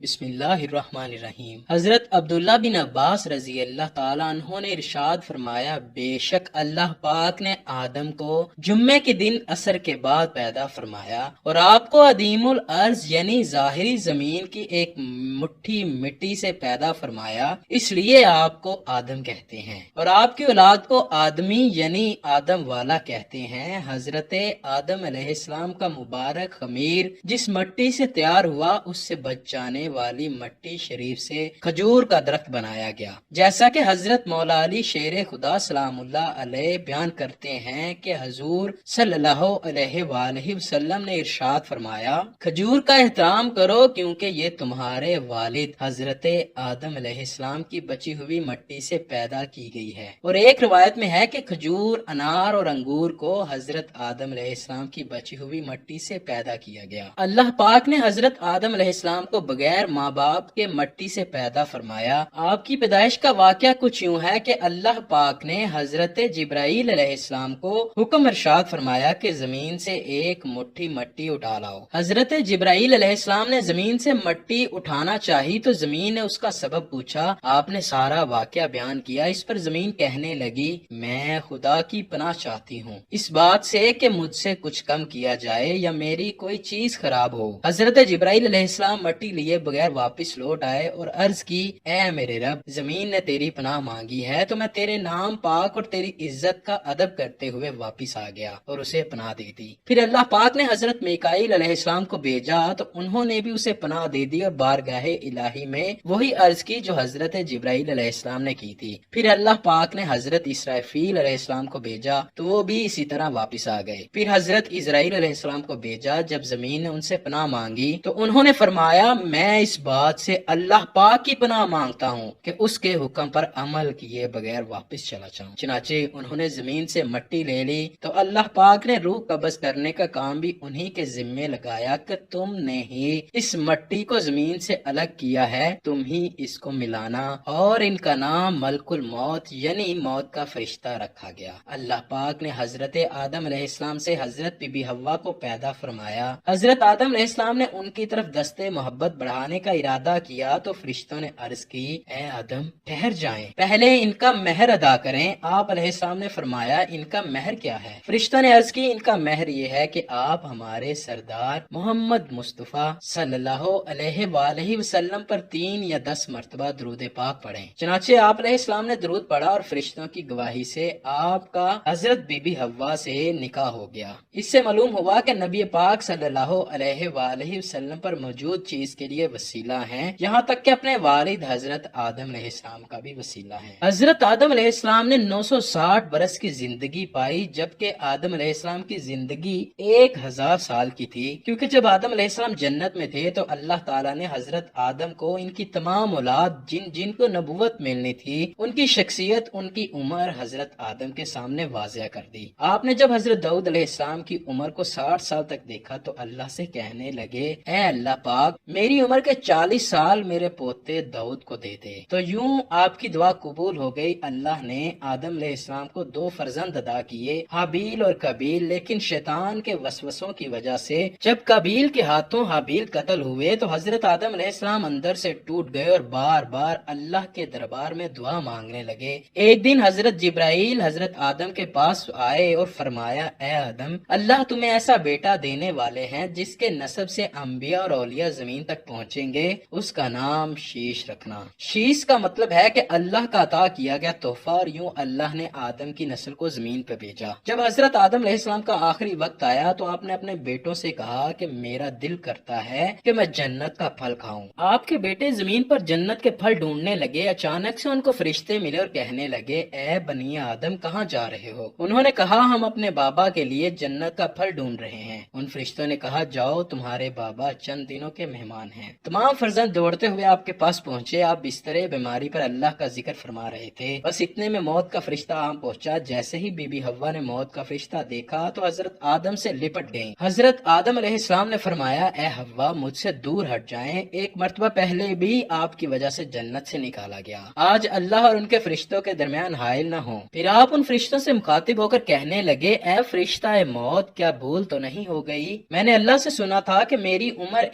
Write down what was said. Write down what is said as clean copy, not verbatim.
بسم اللہ الرحمن الرحیم۔ حضرت عبداللہ بن عباس رضی اللہ تعالیٰ عنہ نے ارشاد فرمایا، بے شک اللہ پاک نے آدم کو جمعے کے دن عصر کے بعد پیدا فرمایا اور آپ کو عدیم الارض یعنی ظاہری زمین کی ایک مٹھی مٹی سے پیدا فرمایا، اس لیے آپ کو آدم کہتے ہیں، اور آپ کی اولاد کو آدمی یعنی آدم والا کہتے ہیں۔ حضرت آدم علیہ السلام کا مبارک خمیر جس مٹی سے تیار ہوا، اس سے بچ جانے والی مٹی شریف سے کھجور کا درخت بنایا گیا، جیسا کہ حضرت مولا علی شیر خدا سلام اللہ علیہ بیان کرتے ہیں کہ حضور صلی اللہ علیہ وآلہ وسلم نے ارشاد فرمایا، کھجور کا احترام کرو کیونکہ یہ تمہارے والد حضرت آدم علیہ السلام کی بچی ہوئی مٹی سے پیدا کی گئی ہے۔ اور ایک روایت میں ہے کہ کھجور، انار اور انگور کو حضرت آدم علیہ السلام کی بچی ہوئی مٹی سے پیدا کیا گیا۔ اللہ پاک نے حضرت آدم علیہ السلام کو بغیر ماں باپ کے مٹی سے پیدا فرمایا۔ آپ کی پیدائش کا واقعہ کچھ یوں ہے کہ اللہ پاک نے حضرت جبرائیل علیہ السلام کو حکم ارشاد فرمایا کہ زمین سے ایک مٹھی مٹی اٹھا لاؤ۔ حضرت جبرائیل علیہ السلام نے زمین سے مٹی اٹھانا چاہی تو زمین نے اس کا سبب پوچھا، آپ نے سارا واقعہ بیان کیا۔ اس پر زمین کہنے لگی، میں خدا کی پناہ چاہتی ہوں اس بات سے کہ مجھ سے کچھ کم کیا جائے یا میری کوئی چیز خراب ہو۔ حضرت جبرائیل علیہ السلام مٹی لیے بغیر واپس لوٹ آئے اور عرض کی، اے میرے رب، زمین نے تیری پناہ مانگی ہے تو میں تیرے نام پاک اور تیری عزت کا ادب کرتے ہوئے واپس آ گیا اور اسے پناہ دے دی۔ پھر اللہ پاک نے حضرت میکائیل علیہ السلام کو بھیجا تو انہوں نے بھی اسے پناہ دے دی اور بارگاہ الہی میں وہی عرض کی جو حضرت جبرائیل علیہ السلام نے کی تھی۔ پھر اللہ پاک نے حضرت اسرافیل علیہ السلام کو بھیجا تو وہ بھی اسی طرح واپس آ گئے۔ پھر حضرت اسرائیل علیہ السلام کو بھیجا، جب زمین نے ان سے پناہ مانگی تو انہوں نے فرمایا، میں اس بات سے اللہ پاک کی پناہ مانگتا ہوں کہ اس کے حکم پر عمل کیے بغیر واپس چلا جاؤں۔ چنانچہ انہوں نے زمین سے مٹی لے لی تو اللہ پاک نے روح قبض کرنے کا کام بھی انہی کے ذمے لگایا کہ تم نے ہی اس مٹی کو زمین سے الگ کیا ہے، تم ہی اس کو ملانا، اور ان کا نام ملک الموت یعنی موت کا فرشتہ رکھا گیا۔ اللہ پاک نے حضرت آدم علیہ السلام سے حضرت بی بی حوا کو پیدا فرمایا۔ حضرت آدم علیہ السلام نے ان کی طرف دستے محبت بڑھانے کا ارادہ کیا تو فرشتوں نے عرض کی، اے آدم ٹھہر جائیں، پہلے ان کا مہر ادا کریں۔ آپ علیہ السلام نے فرمایا، ان کا مہر کیا ہے؟ فرشتوں نے عرض کی، ان کا مہر یہ ہے کہ آپ ہمارے سردار محمد مصطفیٰ صلی اللہ علیہ وآلہ وسلم پر 3 یا 10 مرتبہ درود پاک پڑھیں۔ چنانچہ آپ علیہ السلام نے درود پڑھا اور فرشتوں کی گواہی سے آپ کا حضرت بی بی حوا سے نکاح ہو گیا۔ اس سے معلوم ہوا کہ نبی پاک صلی اللہ علیہ وآلہ وسلم پر موجود چیز کے لیے وسیلہ ہیں، یہاں تک کہ اپنے والد حضرت آدم علیہ السلام کا بھی وسیلہ ہے۔ حضرت آدم علیہ السلام نے 960 برس کی زندگی پائی، جبکہ آدم علیہ السلام کی زندگی 1000 سال کی تھی، کیونکہ جب آدم علیہ السلام جنت میں تھے تو اللہ تعالیٰ نے حضرت آدم کو ان کی تمام اولاد جن کو نبوت ملنی تھی، ان کی شخصیت، ان کی عمر حضرت آدم کے سامنے واضح کر دی۔ آپ نے جب حضرت داؤد علیہ السلام کی عمر کو 60 سال تک دیکھا تو اللہ سے کہنے لگے، اے اللہ پاک، میری عمر کے 40 سال میرے پوتے داؤد کو دے دے۔ تو یوں آپ کی دعا قبول ہو گئی۔ اللہ نے آدم علیہ السلام کو 2 فرزند عطا کیے، حابیل اور قابیل، لیکن شیطان کے وسوسوں کی وجہ سے جب قابیل کے ہاتھوں حابیل قتل ہوئے تو حضرت آدم علیہ السلام اندر سے ٹوٹ گئے اور بار بار اللہ کے دربار میں دعا مانگنے لگے۔ ایک دن حضرت جبرائیل حضرت آدم کے پاس آئے اور فرمایا، اے آدم، اللہ تمہیں ایسا بیٹا دینے والے ہیں جس کے نسب سے انبیاء اور اولیاء زمین تک پہنچیں گے، اس کا نام شیش رکھنا۔ شیش کا مطلب ہے کہ اللہ کا عطا کیا گیا تحفہ، اور یوں اللہ نے آدم کی نسل کو زمین پہ بھیجا۔ جب حضرت آدم علیہ السلام کا آخری وقت آیا تو آپ نے اپنے بیٹوں سے کہا کہ میرا دل کرتا ہے کہ میں جنت کا پھل کھاؤں۔ آپ کے بیٹے زمین پر جنت کے پھل ڈھونڈنے لگے۔ اچانک سے ان کو فرشتے ملے اور کہنے لگے، اے بنی آدم، کہاں جا رہے ہو؟ انہوں نے کہا، ہم اپنے بابا کے لیے جنت کا پھل ڈھونڈ رہے ہیں۔ ان فرشتوں نے کہا، جاؤ، تمہارے بابا چند دنوں کے مہمان ہیں۔ تمام فرزند دوڑتے ہوئے آپ کے پاس پہنچے۔ آپ بستر بیماری پر اللہ کا ذکر فرما رہے تھے، بس اتنے میں موت کا فرشتہ آ پہنچا۔ جیسے ہی بی بی حوا نے موت کا فرشتہ دیکھا تو حضرت آدم سے لپٹ گئیں۔ حضرت آدم علیہ السلام نے فرمایا، اے حوا، مجھ سے دور ہٹ جائیں، ایک مرتبہ پہلے بھی آپ کی وجہ سے جنت سے نکالا گیا، آج اللہ اور ان کے فرشتوں کے درمیان حائل نہ ہوں۔ پھر آپ ان فرشتوں سے مخاطب ہو کر کہنے لگے، اے فرشتہ موت، کیا بھول تو نہیں ہو گئی؟ میں نے اللہ سے سنا تھا کہ میری عمر